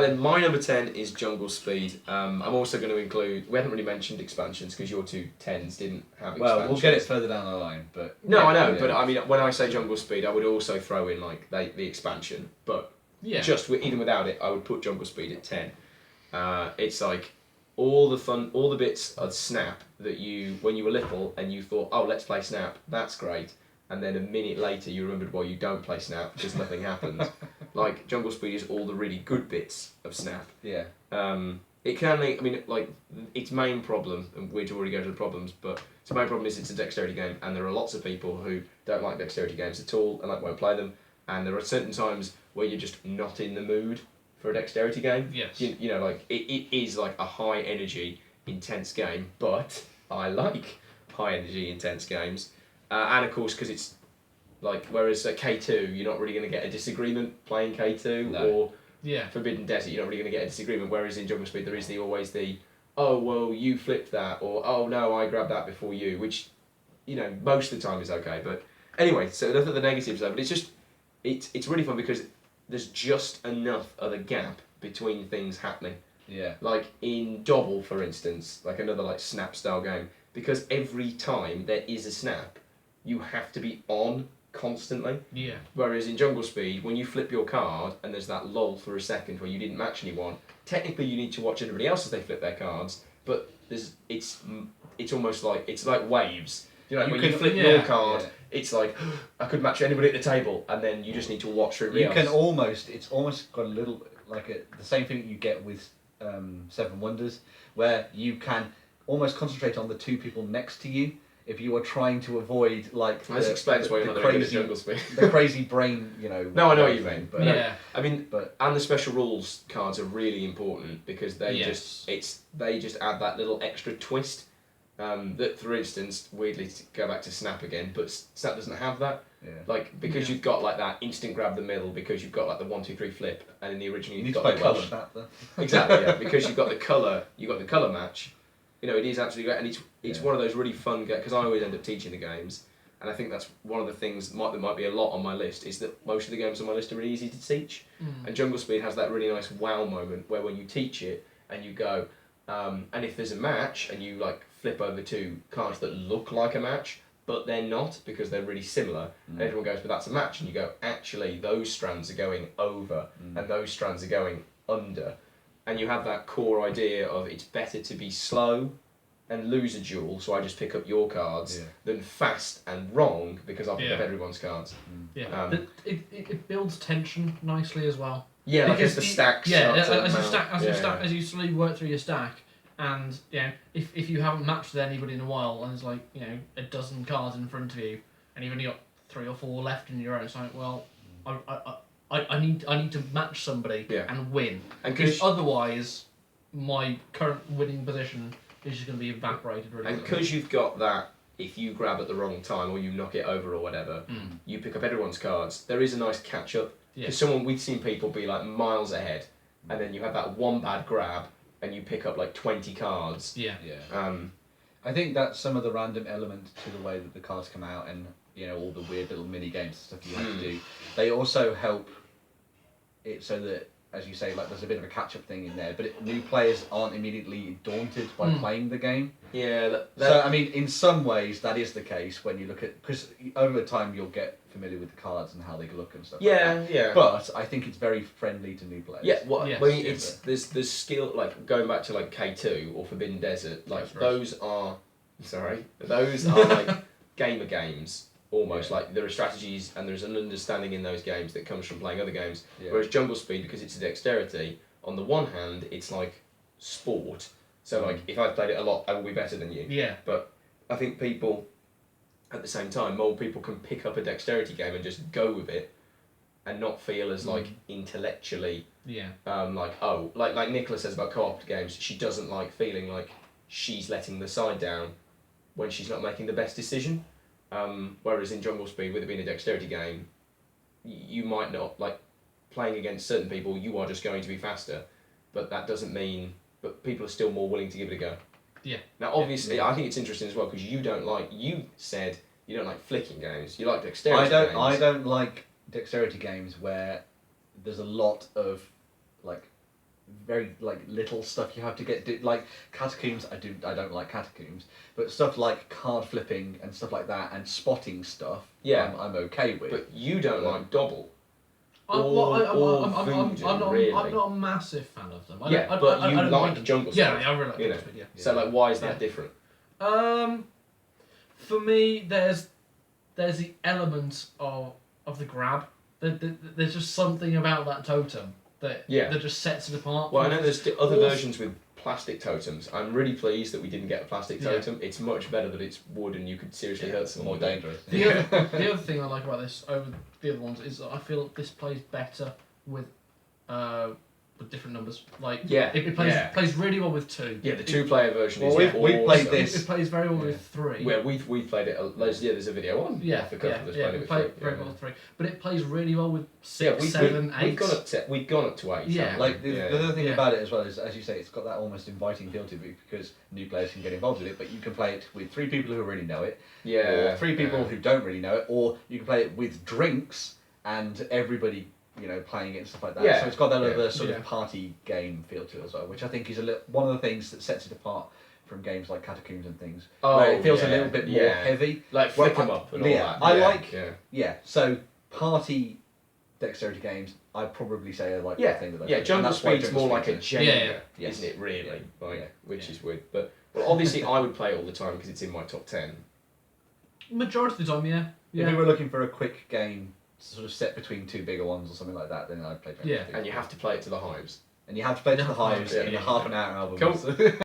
then my number 10 is Jungle Speed. I'm also going to include. We haven't really mentioned expansions because your two tens didn't have expansions. Well, we'll get it further down the line, but no, I know. But I mean, when I say Jungle Speed, I would also throw in like the expansion. But even without it, I would put Jungle Speed at 10. It's like all the bits of Snap that when you were little and you thought, oh, let's play Snap. That's great. And then a minute later, you remembered why you don't play Snap because nothing happens. Like Jungle Speed is all the really good bits of Snap. Yeah. It can only, I mean, like its main problem, and we'd already go to the problems, but its main problem is it's a dexterity game, and there are lots of people who don't like dexterity games at all and like won't play them. And there are certain times where you're just not in the mood for a dexterity game. Yes. You know, like it is like a high energy, intense game, but I like high energy, intense games. And of course, because it's like, whereas at K2, you're not really going to get a disagreement playing K2, or Forbidden Desert, you're not really going to get a disagreement. Whereas in Jungle Speed, there is always the, oh, well, you flipped that, or oh, no, I grabbed that before you, which, you know, most of the time is okay. But anyway, so enough of the negatives though, but it's just, it's really fun because there's just enough of a gap between things happening. Yeah. Like in Dobble, for instance, like another like Snap style game, because every time there is a snap, you have to be on constantly. Yeah. Whereas in Jungle Speed, when you flip your card and there's that lull for a second where you didn't match anyone, technically you need to watch everybody else as they flip their cards, but it's almost like it's like waves. You know, when you flip your card, it's like I could match anybody at the table, and then you just need to watch everybody else. You can almost, it's almost got a little like the same thing you get with Seven Wonders, where you can almost concentrate on the two people next to you. If you are trying to avoid like this explains why you're not crazy Jungle Speed. the crazy brain, you know. No, I know what you mean. But, yeah. I mean, and the special rules cards are really important because they just add that little extra twist. That, for instance, weirdly to go back to Snap again, but Snap doesn't have that. Yeah. Like because you've got like that instant grab the middle, because you've got like the 1, 2, 3 flip, and in the original you need got to play colour. Snap then. Exactly, yeah. Because you've got the colour match. You know, it is absolutely great, and it's one of those really fun games, because I always end up teaching the games, and I think that's one of the things that might be a lot on my list, is that most of the games on my list are really easy to teach, and Jungle Speed has that really nice wow moment where when you teach it, and you go, and if there's a match, and you like flip over two cards that look like a match, but they're not, because they're really similar, and everyone goes, but that's a match, and you go, actually, those strands are going over, and those strands are going under. And you have that core idea of it's better to be slow and lose a duel, so I just pick up your cards, than fast and wrong because I'll pick up everyone's cards. Yeah, it builds tension nicely as well. Yeah, like as the stacks. Yeah, as you slowly work through your stack, and you know, if you haven't matched with anybody in a while, and there's like, you know, a dozen cards in front of you, and you've only got 3 or 4 left in your own, it's like, well, I need to match somebody and win, because otherwise my current winning position is just going to be evaporated really And because you've got that, if you grab at the wrong time or you knock it over or whatever, you pick up everyone's cards, there is a nice catch up. Because we've seen people be like miles ahead, and then you have that one bad grab and you pick up like 20 cards. I think that's some of the random element to the way that the cards come out, and you know, all the weird little mini games and stuff you have to do. They also help it so that, as you say, like there's a bit of a catch-up thing in there, but new players aren't immediately daunted by playing the game. Yeah. So I mean, in some ways that is the case when you look at, because over time you'll get familiar with the cards and how they look and stuff. Yeah. But I think it's very friendly to new players. Yeah. There's skill, like going back to like K2 or Forbidden Desert, like those are like gamer games. Almost like there are strategies and there's an understanding in those games that comes from playing other games. Whereas Jungle Speed, because it's a dexterity, on the one hand it's like sport. So like if I've played it a lot, I will be better than you. Yeah. But I think people, at the same time, more people can pick up a dexterity game and just go with it, and not feel as like intellectually. Like Nicola says about co-op games, she doesn't like feeling like she's letting the side down when she's not making the best decision. Whereas in Jungle Speed, with it being a dexterity game, you might not, like, playing against certain people, you are just going to be faster, but that doesn't mean, but people are still more willing to give it a go. Yeah. Now, obviously, I think it's interesting as well, because you said you don't like flicking games, you like dexterity games. I don't like dexterity games where there's a lot of, like, very like little stuff you have to get like Catacombs. I don't like Catacombs, but stuff like card flipping and stuff like that and spotting stuff. Yeah. I'm okay with. But you don't like Dobble. I'm really. not a massive fan of them. But you don't like mind them. Jungle Yeah, Speed. I really like You Jungle know. Speed. Yeah. So like, why is that Yeah. different? For me, there's the element of the grab. There's just something about that totem that just sets it apart. Well, I know there's other Also- versions with plastic totems. I'm really pleased that we didn't get a plastic Yeah. totem. It's much better that it's wood and you could seriously hurt someone. more with it. dangerous. The other thing I like about this over the other ones is that I feel this plays better with different numbers. Like it plays really well with 2. Yeah, the 2-player version Well, is we've played awesome. this. It plays very well with 3. Where we've played it. There's a video on. Yeah, The couple that's played it we with play 3. very well with 3, but it plays really well with 6, Yeah, 7, 8. we've gone up to 8. Yeah. haven't we? Like the other thing Yeah. about it as well is, as you say, it's got that almost inviting feel to it because new players can get involved with it. But you can play it with 3 people who really know it, Yeah. or 3 people who don't really know it, or you can play it with drinks and everybody, playing it and stuff like that. Yeah. So it's got that Yeah. other sort Yeah. of party game feel to it as well, which I think is one of the things that sets it apart from games like Catacombs and things, where it feels a little bit more heavy. Like Well, flick 'em up and all yeah, that. I Yeah, like- Yeah. Yeah, so party dexterity games, I'd probably say are like the thing that I Yeah, play. Jungle And that's why Speed's Jungle more like a Speed's Jenga, Yeah. Yes. isn't it? Really, like Yeah. which is weird. But obviously, I would play it all the time because it's in my top 10. Majority of the time, yeah. If we were looking for a quick game, sort of set between 2 bigger ones or something like that, then I'd play Jungle Yeah. Speed. And you have to play it to the hives. And you have to play to the Yeah. hives Yeah. in a half an hour album. Cool.